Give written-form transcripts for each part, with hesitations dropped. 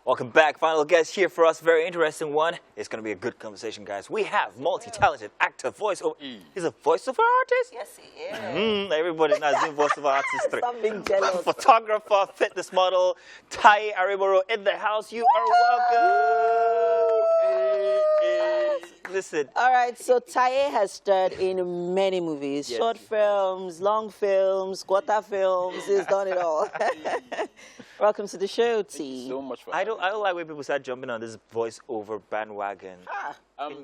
Welcome back. Final guest here for us. Very interesting one. It's going to be a good conversation, guys. We have multi-talented actor, voiceover. He's a voiceover artist? Yes, he is. Everybody knows him voiceover artist. Stop being jealous. Photographer, fitness model, Taye Arimoro in the house. You are welcome. Listen. All right, so Taye has starred in many movies, Yes. short films, long films, quarter films. He's done it all. Welcome to the show, T. So much for I don't like when people start jumping on this voiceover bandwagon.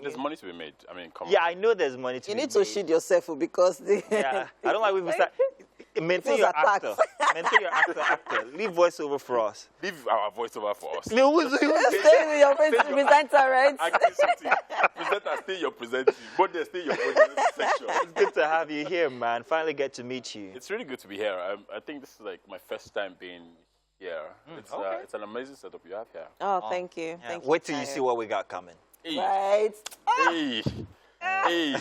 there's money to be made. I mean, come on. Yeah, I know there's money to You be need to made. shoot yourself because the Yeah, I don't like when people start. Maintain Feels your attacked. actor. Maintain your actor. Leave voiceover for us. Leave our voiceover for us. Stay with your presenter, right? Presenter, stay your presenting. But they stay your presenting section. It's good to have you here, man. Finally get to meet you. It's really good to be here. I think this is like my first time being here. It's an amazing setup you have here. Oh, thank you. Yeah, Thank you. wait till you Taye. see what we got coming. Hey. Right. Hey. Hey.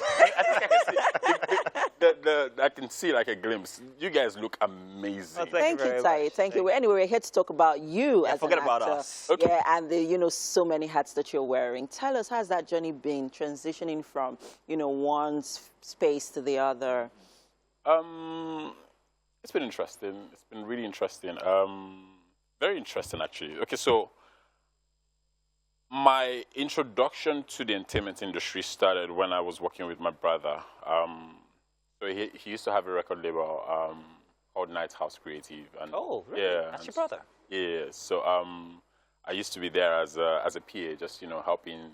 I can see like a glimpse. You guys look amazing. Oh, Thank you, very Taye. much. Thank you. Anyway, we're here to talk about you as forget an about actor. us. Okay. Yeah, and the so many hats that you're wearing. Tell us, how's that journey been, transitioning from one space to the other? It's been interesting. It's been really interesting. Very interesting, actually. Okay, so my introduction to the entertainment industry started when I was working with my brother. So he used to have a record label called Night House Creative. And Oh, really? Yeah. That's your brother? Yeah. So I used to be there as a PA, just helping.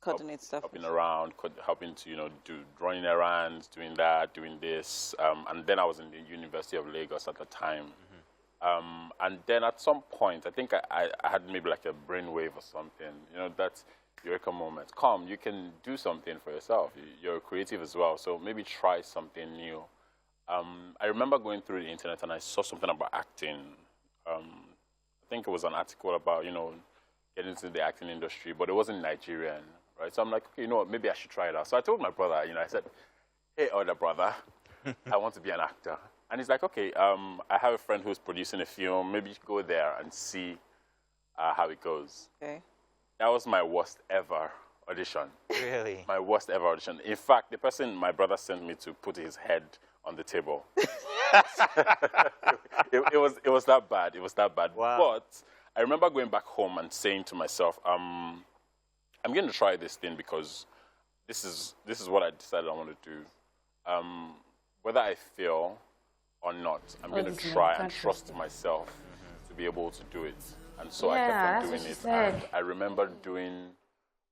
Coordinate stuff. Helping around, helping to do running errands, doing that, doing this, and then I was in the University of Lagos at the time, and then at some point, I think I had maybe like a brainwave or something, that eureka moment. Come, you can do something for yourself. You're creative as well, so maybe try something new. I remember going through the internet and I saw something about acting. I think it was an article about getting into the acting industry, but it wasn't Nigerian. Right, so I'm like, okay, you know what, maybe I should try it out. So I told my brother, I said, hey, older brother, I want to be an actor. And he's like, okay, I have a friend who's producing a film. Maybe you should go there and see how it goes. Okay. That was my worst ever audition. Really? My worst ever audition. In fact, the person my brother sent me to put his head on the table. it was that bad. It was that bad. Wow. But I remember going back home and saying to myself, I'm going to try this thing because this is what I decided I want to do. Whether I fail or not, I'm going to try and trust myself to be able to do it. And so I kept on doing it. And I remember doing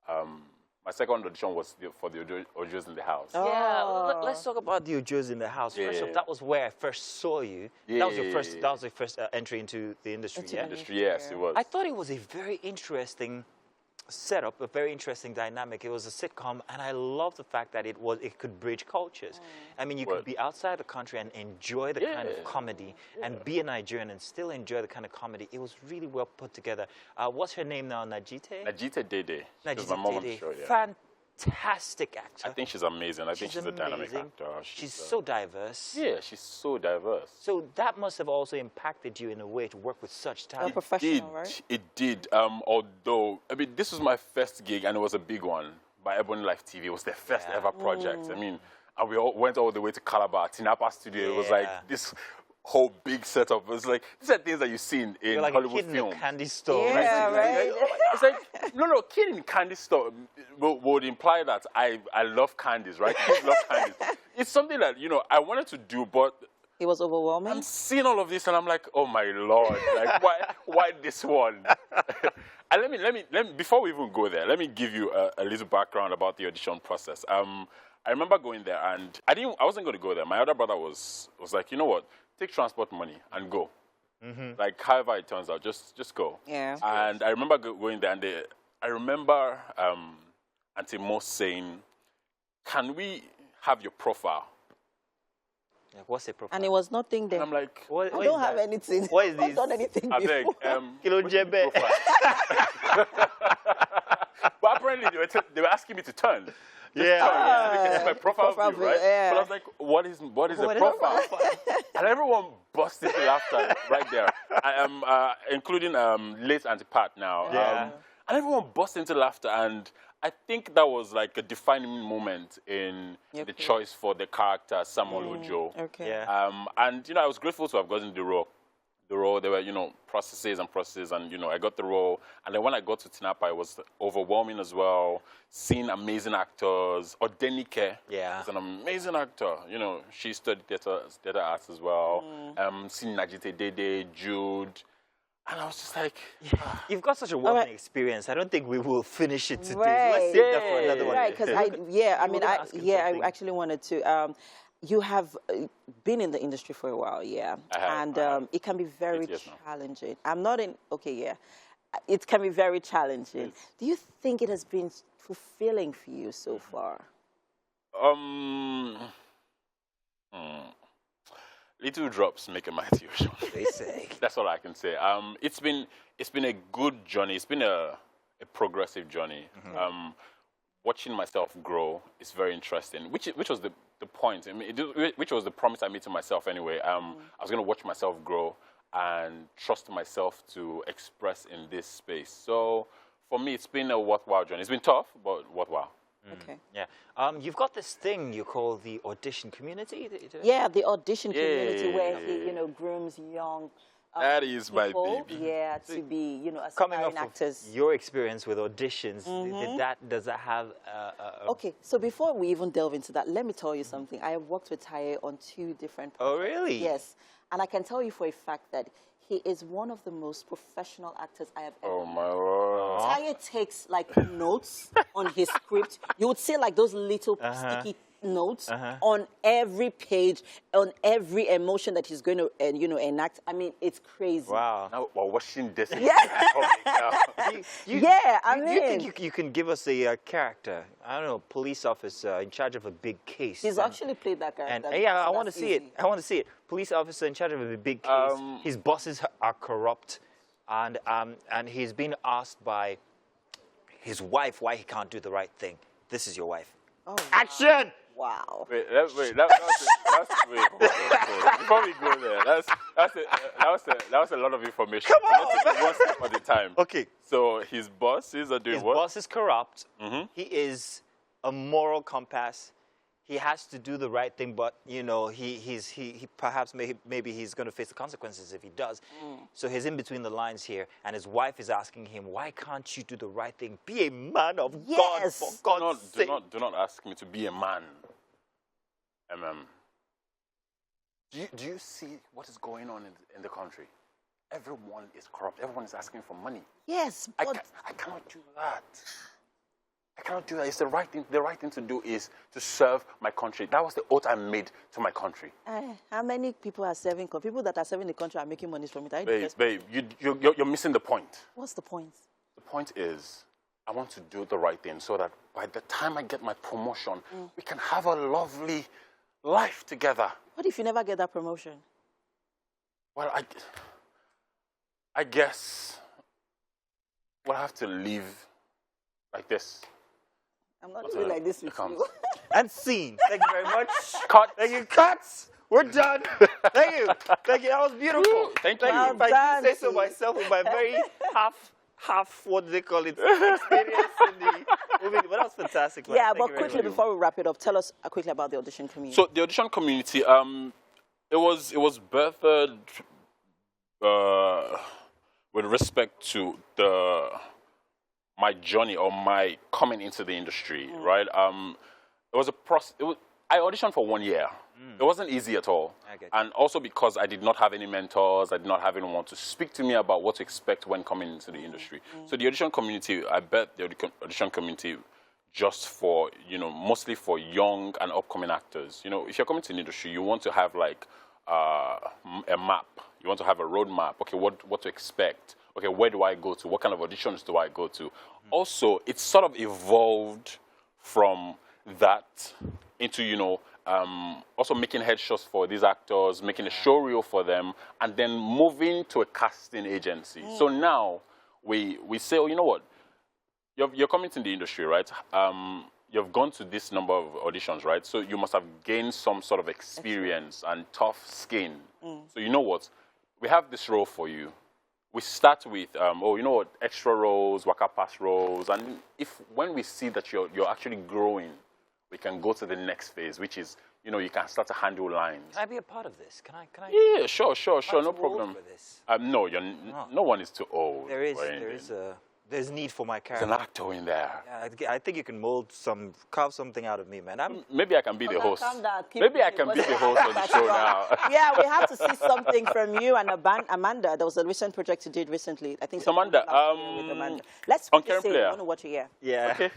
my second audition was for the audios in the house. Oh. Yeah, let's talk about the audios in the house. First off, that was where I first saw you. Yeah. That was your first. That was your first entry into the industry. Into Yeah. the Industry, yes, it was. I thought it was a very interesting setup, a very interesting dynamic. It was a sitcom, and I love the fact that it could bridge cultures. I mean, you could be outside the country and enjoy the kind of comedy, and be a Nigerian and still enjoy the kind of comedy. It was really well put together. What's her name now? Najite? Najita Dede. She was Najite my mom on the Dede. show, yeah. Fantastic actor. I think she's amazing. I think she's a dynamic amazing. actor. She's so diverse. Yeah, she's so diverse. So that must have also impacted you in a way to work with such talent. Professional, right? It did. Although, I mean, this was my first gig, and it was a big one by Ebony Life TV. It was their first ever project. I mean, and we went all the way to Calabar, Tinapa Studio. It was like this whole big setup. It was like, these are things that you've seen in You're like Hollywood a kid films. in a candy store. Yeah, right. It's like, no, kid in candy store would imply that I love candies, right? Kids love candies. It's something that, I wanted to do, but It was overwhelming. I'm seeing all of this and I'm like, oh my Lord, like why this one? And let me before we even go there, let me give you a little background about the audition process. I remember going there and I wasn't going to go there. My other brother was like, you know what? Take transport money and go. Like however it turns out, just go. Yeah. And I remember going there and I remember Auntie Mo saying, can we have your profile? Like, what's a profile? And it was nothing there. And I'm like, What I is don't have that? anything. What is I've this? done anything I beg, before. Kilo what's your Jebe. profile? But apparently they were asking me to turn. Yeah. They can see my profile view, right? yeah. But I was like, what is a profile? And everyone busted into laughter right there. including late Auntie Pat now. Yeah. And everyone burst into laughter, and I think that was like a defining moment in the choice for the character Samuel Ojo. Okay. Yeah. And I was grateful to have gotten the role. There were processes, and I got the role. And then when I got to Tinapa, it was overwhelming as well. Seeing amazing actors. Odenike is an amazing actor. She studied theater arts as well. Seeing Najite Dede, Jude. And I was just like, You've got such a working experience. I don't think we will finish it today. Right. So let's save that for another one. Right, because I actually wanted to. You have been in the industry for a while, I have. It can be very challenging. I'm not in. It can be very challenging. Yes. Do you think it has been fulfilling for you so far? Little drops make a mighty ocean. They say. That's all I can say. It's been a good journey. It's been a progressive journey. Watching myself grow is very interesting. Which was the point. I mean, which was the promise I made to myself anyway. I was going to watch myself grow and trust myself to express in this space. So for me, it's been a worthwhile journey. It's been tough, but worthwhile. Okay. Yeah. You've got this thing you call the audition community. Yeah, the audition community where he, grooms young. That is my people, baby. Yeah, to be, Coming aspiring off actors. of your experience with auditions, does that have Okay, so before we even delve into that, let me tell you something. I have worked with Taye on 2 different projects. Oh, really? Yes, and I can tell you for a fact that he is one of the most professional actors I have ever Oh, my Lord. Taye takes, notes on his script. You would see, those little sticky notes on every page, on every emotion that he's going to, enact. I mean, it's crazy. Wow. Now we're watching this. Yeah. Do you think you can give us a character? I don't know, police officer in charge of a big case. He's actually played that character. And I want to see it. I want to see it. Police officer in charge of a big case. His bosses are corrupt, and he's been asked by his wife why he can't do the right thing. This is your wife. Oh, Action! Wow. Wait, before we go there, that was a lot of information. Come on! Let's take it one step at a time. Okay. So his bosses are doing His what? boss is corrupt. He is a moral compass. He has to do the right thing, but he perhaps maybe he's going to face the consequences if he does. So he's in between the lines here, and his wife is asking him, "Why can't you do the right thing? Be a man of God, for God's sake." Do not ask me to be a man. Do you see what is going on in the country? Everyone is corrupt. Everyone is asking for money. Yes, but I cannot do that. I cannot do that. It's the right thing. The right thing to do is to serve my country. That was the oath I made to my country. How many people are serving? People that are serving the country are making money from it. Babe, you're missing the point. What's the point? The point is, I want to do the right thing so that by the time I get my promotion, we can have a lovely life together. What if you never get that promotion? Well, I guess we'll have to live like this. I'm not doing like this with you. And scene. Thank you very much. Cut. Thank you. Cuts. We're done. Thank you. Thank you. That was beautiful. Thank you. If I do say so myself with my very half, what do they call it, experience in the movie. But that was fantastic. Man. Yeah, Thank but you very quickly, much. before we wrap it up, tell us quickly about the audition community. So the audition community, it was birthed with respect to my journey or my coming into the industry, right? It was a process. I auditioned for 1 year. It wasn't easy at all. And also because I did not have any mentors, I did not have anyone to speak to me about what to expect when coming into the industry. So the audition community, I bet the audition community just for, mostly for young and upcoming actors. If you're coming to the industry, you want to have like a map. You want to have a roadmap. Okay, what to expect. Okay, where do I go to? What kind of auditions do I go to? Also, it's sort of evolved from that into, also making headshots for these actors, making a show reel for them, and then moving to a casting agency. So now we say, oh, you know what? You're coming to the industry, right? You've gone to this number of auditions, right? So you must have gained some sort of experience and tough skin. So you know what? we have this role for you. We start with, extra roles, waka pass roles, and when we see that you're actually growing, we can go to the next phase, which is, you can start to handle lines. Can I be a part of this? Can I? Yeah, sure, no problem. For this? No, no one is too old. There's need for my character. There's an actor in there. Yeah, I think you can carve something out of me, man. Maybe I can be the host. Maybe I can be the host of the show now. Yeah, we have to see something from you and Amanda. There was a recent project you did recently. I think Amanda. Let's on Current Player. I want to watch it here. Yeah. Okay.